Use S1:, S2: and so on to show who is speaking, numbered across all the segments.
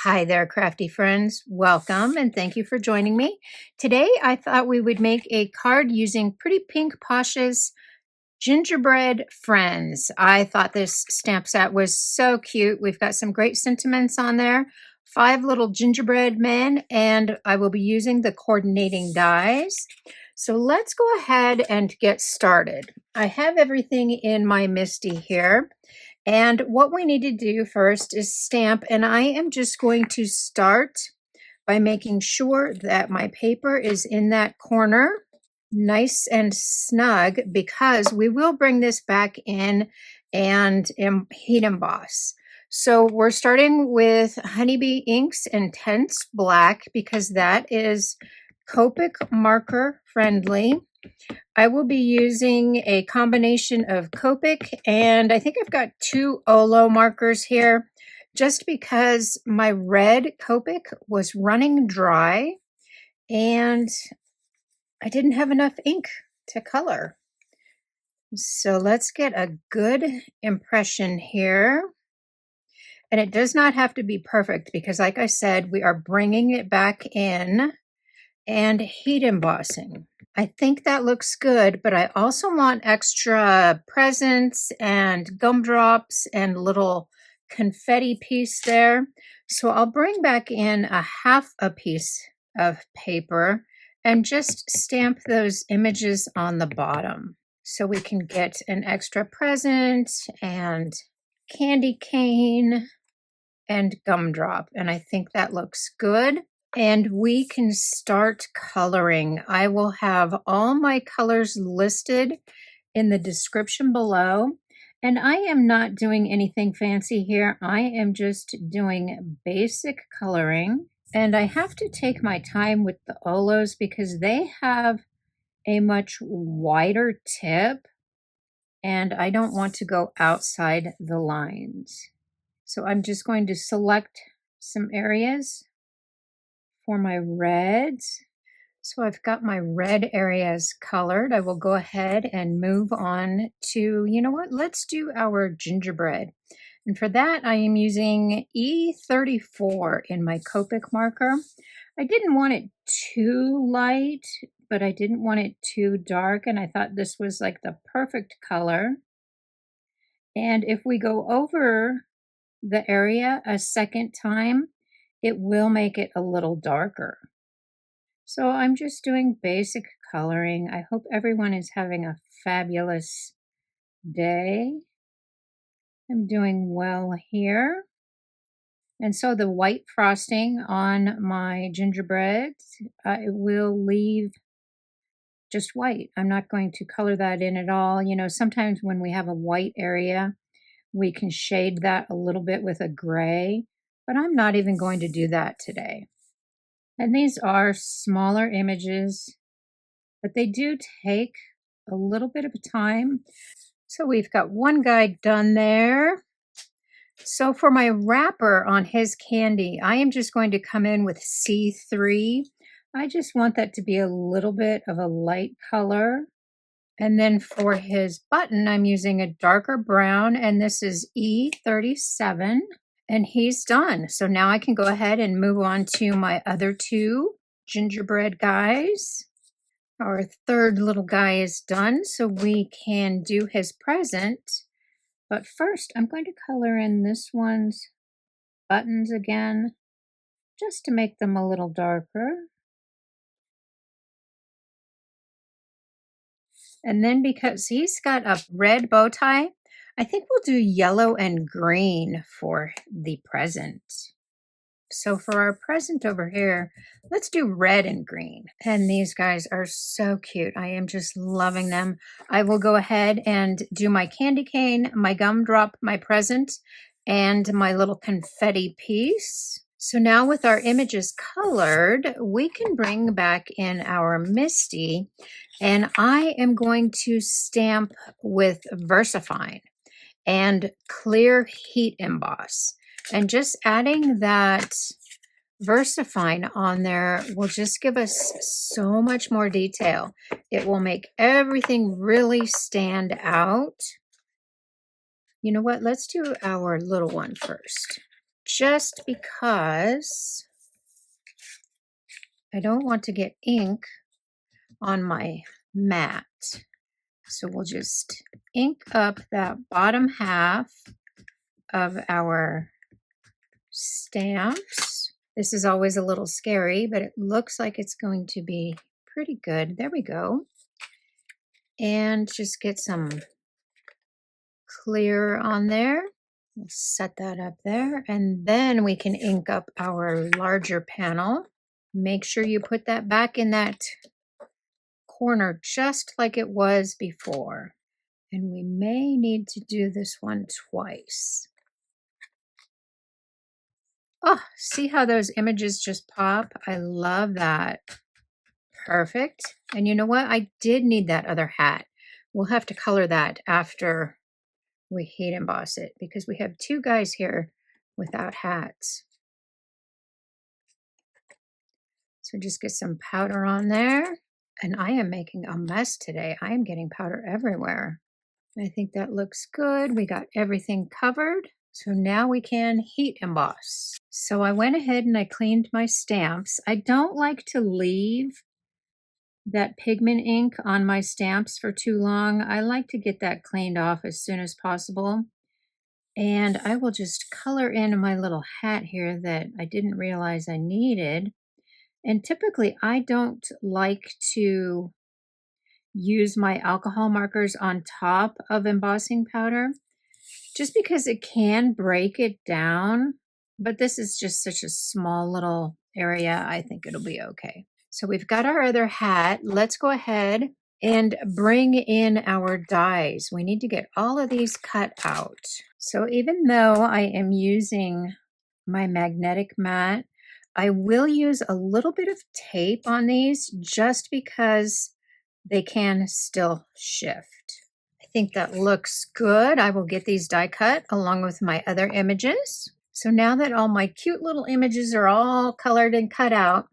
S1: Hi there, crafty friends. Welcome and thank you for joining me. Today, I thought we would make a card using Pretty Pink Posh's Gingerbread Friends. I thought this stamp set was so cute. We've got some great sentiments on there. 5 little gingerbread men, and I will be using the coordinating dies. So let's go ahead and get started. I have everything in my MISTI here. And what we need to do first is stamp, and I am just going to start by making sure that my paper is in that corner, nice and snug, because we will bring this back in and heat emboss. So we're starting with Honeybee Inks Intense Black because that is Copic marker friendly. I will be using a combination of Copic, and I think I've got 2 Olo markers here just because my red Copic was running dry and I didn't have enough ink to color. So let's get a good impression here. And it does not have to be perfect because, like I said, we are bringing it back in and heat embossing. I think that looks good, but I also want extra presents and gumdrops and little confetti piece there. So I'll bring back in a half a piece of paper and just stamp those images on the bottom so we can get an extra present and candy cane and gumdrop. And I think that looks good. And we can start coloring. I will have all my colors listed in the description below. And I am not doing anything fancy here. I am just doing basic coloring. And I have to take my time with the Olos because they have a much wider tip. And I don't want to go outside the lines. So I'm just going to select some areas for my reds. So I've got my red areas colored. I will go ahead and move on to, you know what, let's do our gingerbread. And for that, I am using E34 in my Copic marker. I didn't want it too light, but I didn't want it too dark. And I thought this was like the perfect color. And if we go over the area a second time, it will make it a little darker. So I'm just doing basic coloring. I hope everyone is having a fabulous day. I'm doing well here. And so the white frosting on my gingerbreads, I will leave just white. I'm not going to color that in at all. You know, sometimes when we have a white area, we can shade that a little bit with a gray, but I'm not even going to do that today. And these are smaller images, but they do take a little bit of time. So we've got one guy done there. So for my wrapper on his candy, I am just going to come in with C3. I just want that to be a little bit of a light color. And then for his button, I'm using a darker brown, and this is E37. And he's done. So now I can go ahead and move on to my other 2 gingerbread guys. Our third little guy is done, so we can do his present. But first, I'm going to color in this one's buttons again, just to make them a little darker. And then because he's got a red bow tie, I think we'll do yellow and green for the present. So for our present over here, let's do red and green. And these guys are so cute. I am just loving them. I will go ahead and do my candy cane, my gumdrop, my present, and my little confetti piece. So now with our images colored, we can bring back in our MISTI, and I am going to stamp with VersaFine and clear heat emboss. And just adding that VersaFine on there will just give us so much more detail. It will make everything really stand out. You know what? Let's do our little one first. just because I don't want to get ink on my mat. So we'll just ink up that bottom half of our stamps. This is always a little scary, but it looks like it's going to be pretty good. There we go. And just get some clear on there. We'll set that up there, and then we can ink up our larger panel. Make sure you put that back in that corner just like it was before. And we may need to do this one twice. Oh, see how those images just pop? I love that. Perfect. And you know what? I did need that other hat. We'll have to color that after we heat emboss it because we have two guys here without hats. So just get some powder on there. And I am making a mess today. I am getting powder everywhere. I think that looks good. We got everything covered. So now we can heat emboss. So I went ahead and I cleaned my stamps. I don't like to leave that pigment ink on my stamps for too long. I like to get that cleaned off as soon as possible. And I will just color in my little hat here that I didn't realize I needed. And typically I don't like to use my alcohol markers on top of embossing powder just because it can break it down. But this is just such a small little area. I think it'll be okay. So we've got our other hat. Let's go ahead and bring in our dies. We need to get all of these cut out. So even though I am using my magnetic mat, I will use a little bit of tape on these just because they can still shift. I think that looks good. I will get these die cut along with my other images. So now that all my cute little images are all colored and cut out,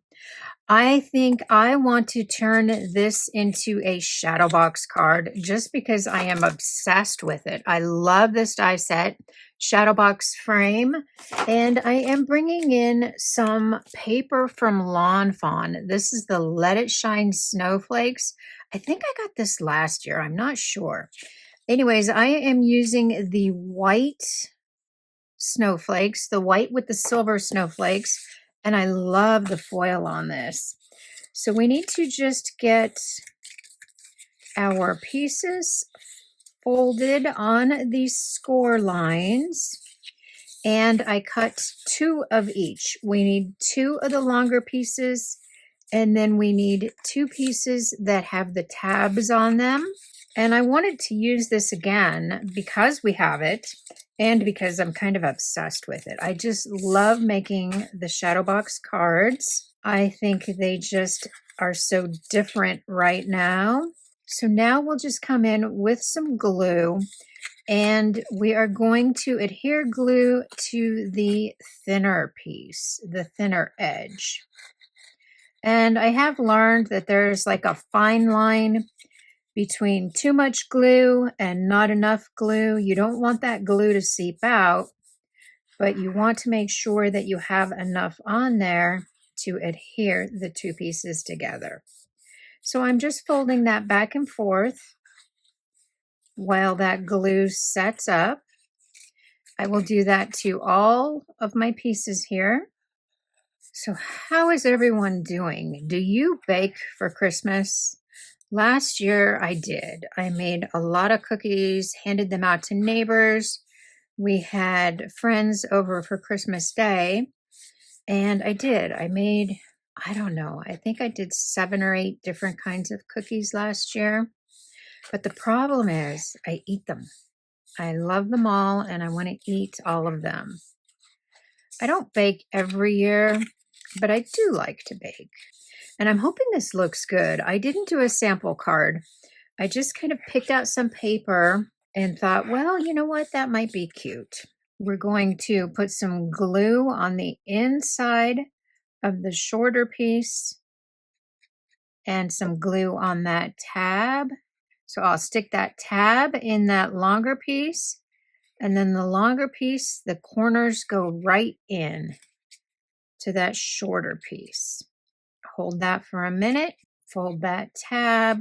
S1: I think I want to turn this into a shadow box card just because I am obsessed with it. I love this die set, shadow box frame, and I am bringing in some paper from Fawn. This is the Let It Shine Snowflakes. I think I got this last year. I'm not sure. Anyways, I am using the white snowflakes, the white with the silver snowflakes, and I love the foil on this. So we need to just get our pieces folded on these score lines. And I cut 2 of each. We need 2 of the longer pieces, and then we need 2 pieces that have the tabs on them. And I wanted to use this again because we have it and because I'm kind of obsessed with it. I just love making the shadow box cards. I think they just are so different right now. So now we'll just come in with some glue, and we are going to adhere glue to the thinner piece, the thinner edge. And I have learned that there's like a fine line between too much glue and not enough glue. You don't want that glue to seep out, but you want to make sure that you have enough on there to adhere the 2 pieces together. So I'm just folding that back and forth while that glue sets up. I will do that to all of my pieces here. So how is everyone doing? Do you bake for Christmas? Last year I did. I made a lot of cookies, handed them out to neighbors. We had friends over for Christmas Day, and I did. I made, I don't know, I think I did 7 or 8 different kinds of cookies last year. But the problem is I eat them. I love them all, and I want to eat all of them. I don't bake every year, but I do like to bake. And I'm hoping this looks good. I didn't do a sample card. I just kind of picked out some paper and thought, well, you know what? That might be cute. We're going to put some glue on the inside of the shorter piece and some glue on that tab. So I'll stick that tab in that longer piece, And then the longer piece, the corners go right in to that shorter piece. Hold that for a minute, fold that tab.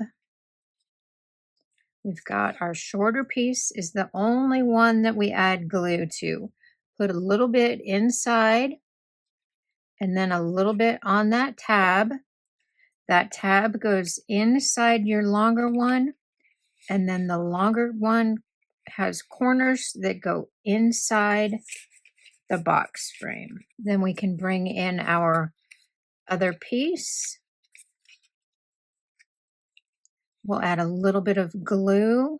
S1: We've got our shorter piece is the only one that we add glue to. Put a little bit inside and then a little bit on that tab. That tab goes inside your longer one, and then the longer one has corners that go inside the box frame. Then we can bring in our other piece. We'll add a little bit of glue.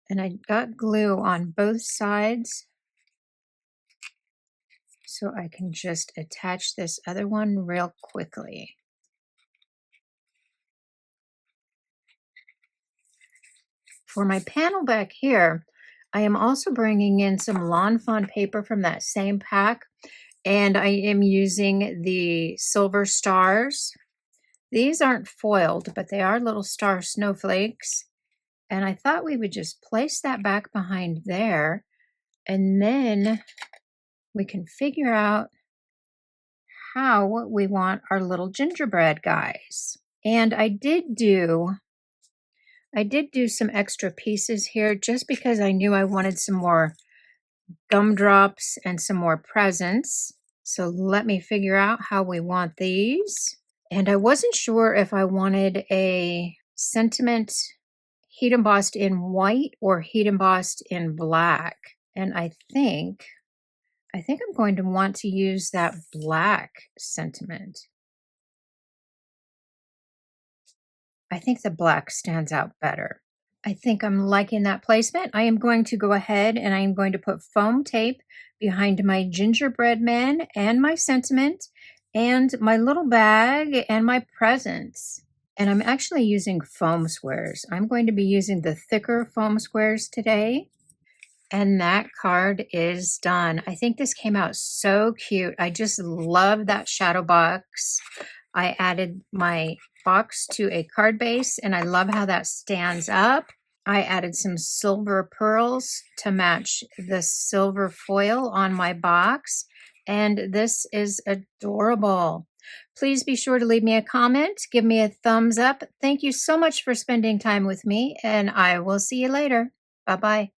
S1: And I got glue on both sides, so I can just attach this other one real quickly. For my panel back here, I am also bringing in some Lawn Fawn paper from that same pack, and I am using the silver stars. These aren't foiled, but they are little star snowflakes. And I thought we would just place that back behind there, and then we can figure out how we want our little gingerbread guys. And I did do some extra pieces here just because I knew I wanted some more gumdrops and some more presents. So let me figure out how we want these. And I wasn't sure if I wanted a sentiment heat embossed in white or heat embossed in black. And I think I'm going to want to use that black sentiment. I think the black stands out better. I think I'm liking that placement. I am going to go ahead and I am going to put foam tape behind my gingerbread men and my sentiment and my little bag and my presents. And I'm actually using foam squares. I'm going to be using the thicker foam squares today. And that card is done. I think this came out so cute. I just love that shadow box. I added my box to a card base and I love how that stands up. I added some silver pearls to match the silver foil on my box. And this is adorable. Please be sure to leave me a comment. Give me a thumbs up. Thank you so much for spending time with me, and I will see you later. Bye-bye.